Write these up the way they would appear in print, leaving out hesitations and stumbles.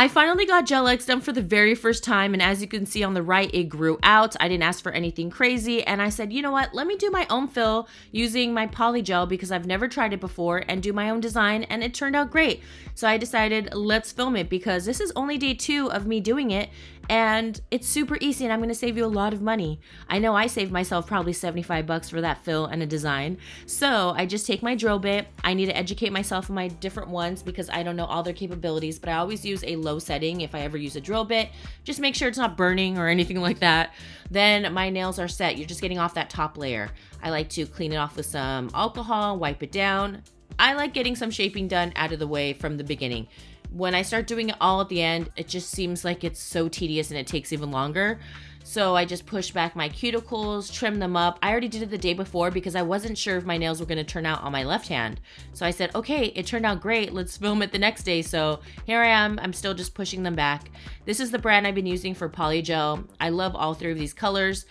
I finally got gel X done for the very first time, and as you can see on the right, it grew out. I didn't ask for anything crazy, and I said, you know what, let me do my own fill using my polygel because I've never tried it before, and do my own design, and it turned out great. So I decided, let's film it because this is only day 2 of me doing it, and it's super easy, and I'm gonna save you a lot of money. I know I saved myself probably $75 for that fill and a design. So I just take my drill bit. I need to educate myself on my different ones because I don't know all their capabilities, but I always use a low setting if I ever use a drill bit. Just make sure it's not burning or anything like that. Then my nails are set. You're just getting off that top layer. I like to clean it off with some alcohol, wipe it down. I like getting some shaping done out of the way from the beginning. When I start doing it all at the end, it just seems like it's so tedious and it takes even longer. So I just push back my cuticles, trim them up. I already did it the day before because I wasn't sure if my nails were gonna turn out on my left hand. So I said, okay, it turned out great. Let's film it the next day. So here I am. I'm still just pushing them back. This is the brand I've been using for polygel. I love all 3 of these colors.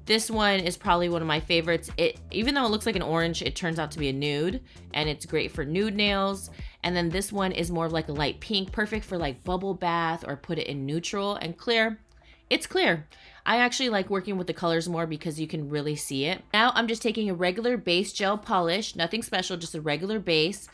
This one is probably one of my favorites. Even though it looks like an orange, it turns out to be a nude, and it's great for nude nails. And then this one is more of like a light pink, perfect for like bubble bath or put it in neutral. And clear, it's clear. I actually like working with the colors more because you can really see it. Now I'm just taking a regular base gel polish, nothing special, just a regular base.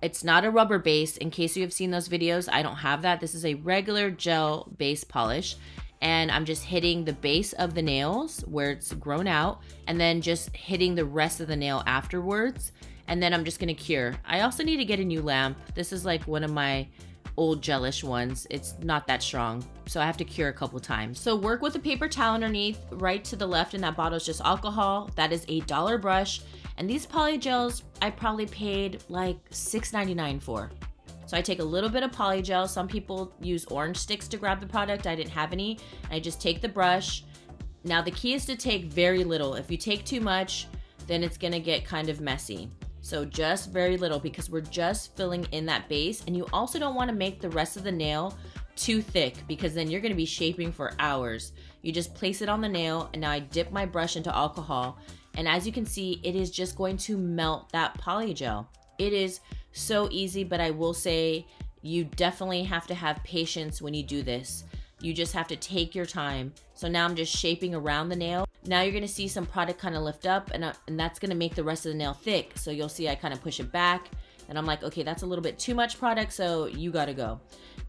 It's not a rubber base. In case you have seen those videos, I don't have that. This is a regular gel base polish. And I'm just hitting the base of the nails where it's grown out, and then just hitting the rest of the nail afterwards. And then I'm just gonna cure. I also need to get a new lamp. This is like one of my old gelish ones. It's not that strong, so I have to cure a couple times. So work with a paper towel underneath. Right to the left in that bottle is just alcohol. That is a $1 brush. And these polygels, I probably paid like $6.99 for. So I take a little bit of polygel. Some people use orange sticks to grab the product. I didn't have any. I just take the brush. Now the key is to take very little. If you take too much, then it's gonna get kind of messy. So just very little because we're just filling in that base. And you also don't wanna make the rest of the nail too thick because then you're gonna be shaping for hours. You just place it on the nail, and now I dip my brush into alcohol. And as you can see, it is just going to melt that polygel. It is so easy, but I will say you definitely have to have patience when you do this. You just have to take your time. So now I'm just shaping around the nail. Now you're gonna see some product kind of lift up, and that's gonna make the rest of the nail thick. So you'll see I kind of push it back, and I'm like, okay, that's a little bit too much product, so you gotta go.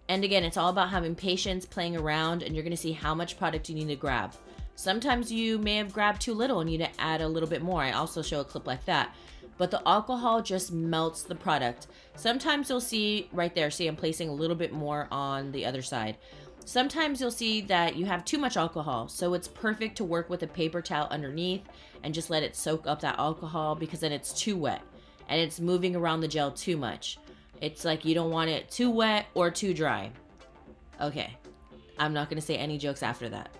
And again, it's all about having patience, playing around, and you're gonna see how much product you need to grab. Sometimes you may have grabbed too little and you need to add a little bit more. I also show a clip like that. But the alcohol just melts the product. Sometimes you'll see right there, see I'm placing a little bit more on the other side. Sometimes you'll see that you have too much alcohol, so it's perfect to work with a paper towel underneath and just let it soak up that alcohol because then it's too wet and it's moving around the gel too much. It's like you don't want it too wet or too dry. Okay, I'm not gonna say any jokes after that.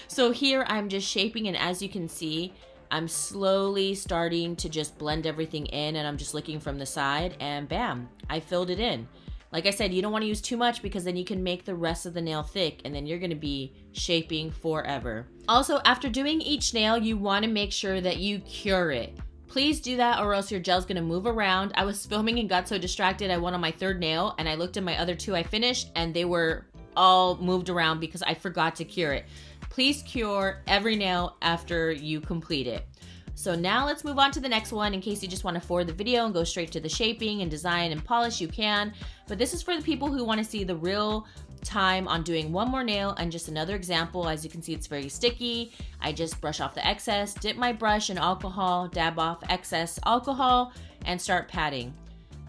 So here I'm just shaping, and as you can see, I'm slowly starting to just blend everything in, and I'm just looking from the side, and bam, I filled it in. Like I said, you don't want to use too much because then you can make the rest of the nail thick, and then you're going to be shaping forever. Also, after doing each nail, you want to make sure that you cure it. Please do that or else your gel's going to move around. I was filming and got so distracted I went on my 3rd nail, and I looked at my other 2 I finished, and they were all moved around because I forgot to cure it. Please cure every nail after you complete it. So now let's move on to the next one. In case you just want to forward the video and go straight to the shaping and design and polish, you can. But this is for the people who want to see the real time on doing one more nail. And just another example, as you can see, it's very sticky. I just brush off the excess, dip my brush in alcohol, dab off excess alcohol, and start patting.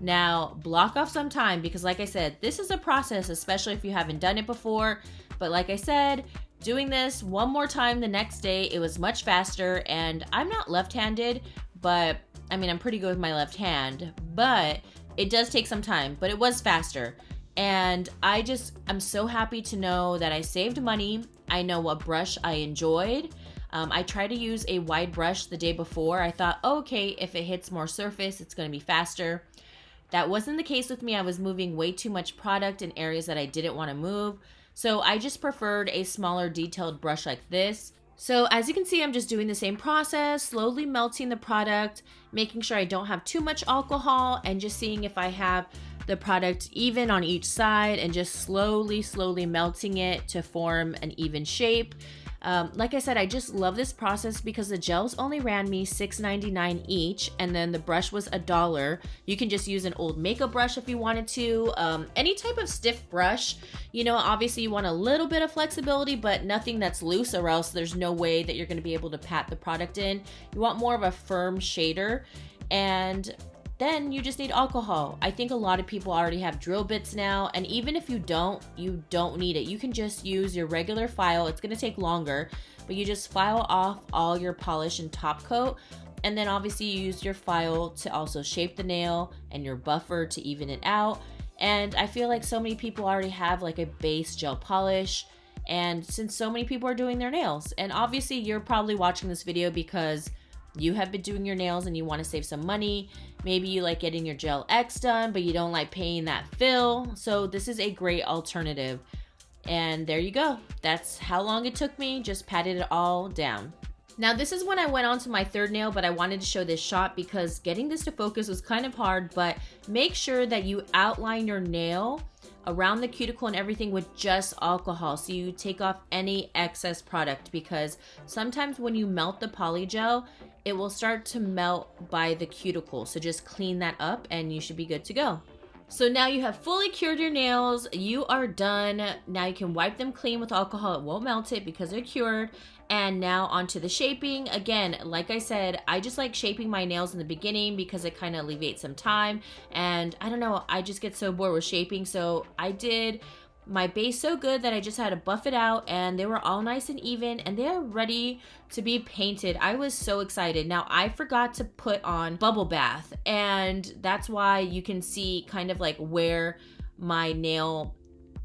Now, block off some time because like I said, this is a process, especially if you haven't done it before. But like I said, doing this one more time the next day, it was much faster, and I'm not left-handed, but I mean, I'm pretty good with my left hand, but it does take some time, but it was faster. And I'm so happy to know that I saved money. I know what brush I enjoyed. I tried to use a wide brush the day before. I thought, oh, okay, if it hits more surface, it's gonna be faster. That wasn't the case with me. I was moving way too much product in areas that I didn't wanna move. So I just preferred a smaller detailed brush like this. So as you can see, I'm just doing the same process, slowly melting the product, making sure I don't have too much alcohol, and just seeing if I have the product even on each side and just slowly melting it to form an even shape. Like I said, I just love this process because the gels only ran me $6.99 each, and then the brush was $1. You can just use an old makeup brush if you wanted to. Any type of stiff brush. You know, obviously you want a little bit of flexibility, but nothing that's loose, or else there's no way that you're going to be able to pat the product in. You want more of a firm shader, and then you just need alcohol. I think a lot of people already have drill bits now, and even if you don't need it. You can just use your regular file. It's gonna take longer, but you just file off all your polish and top coat, and then obviously you use your file to also shape the nail and your buffer to even it out. And I feel like so many people already have like a base gel polish, and since so many people are doing their nails, and obviously you're probably watching this video because you have been doing your nails and you want to save some money. Maybe you like getting your gel X done, but you don't like paying that fill. So this is a great alternative. And there you go. That's how long it took me. Just patted it all down. Now this is when I went on to my third nail, but I wanted to show this shot because getting this to focus was kind of hard. But make sure that you outline your nail around the cuticle and everything with just alcohol, so you take off any excess product, because sometimes when you melt the polygel, it will start to melt by the cuticle. So just clean that up and you should be good to go. So now you have fully cured your nails. You are done. Now you can wipe them clean with alcohol. It won't melt it because they're cured. And now onto the shaping. Again, like I said, I just like shaping my nails in the beginning because it kind of alleviates some time. And I don't know, I just get so bored with shaping. So I did my base so good that I just had to buff it out, and they were all nice and even, and they are ready to be painted. I was so excited. Now I forgot to put on bubble bath, and that's why you can see kind of like where my nail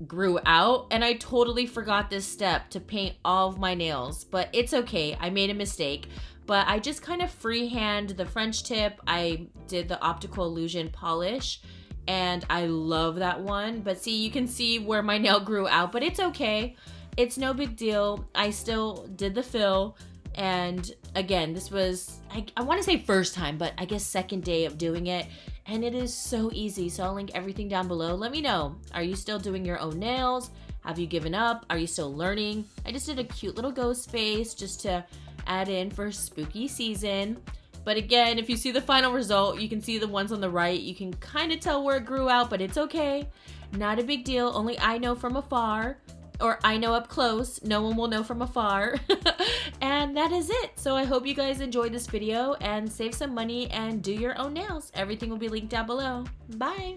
grew out, and I totally forgot this step to paint all of my nails, but it's okay. I made a mistake, but I just kind of freehand the French tip. I did the optical illusion polish, and I love that one. But see, you can see where my nail grew out, but it's okay. It's no big deal. I still did the fill. And again, this was, I want to say first time, but I guess second day of doing it. And it is so easy. So I'll link everything down below. Let me know. Are you still doing your own nails? Have you given up? Are you still learning? I just did a cute little ghost face just to add in for spooky season. But again, if you see the final result, you can see the ones on the right. You can kind of tell where it grew out, but it's okay. Not a big deal. Only I know from afar, or I know up close. No one will know from afar. And that is it. So I hope you guys enjoyed this video and save some money and do your own nails. Everything will be linked down below. Bye.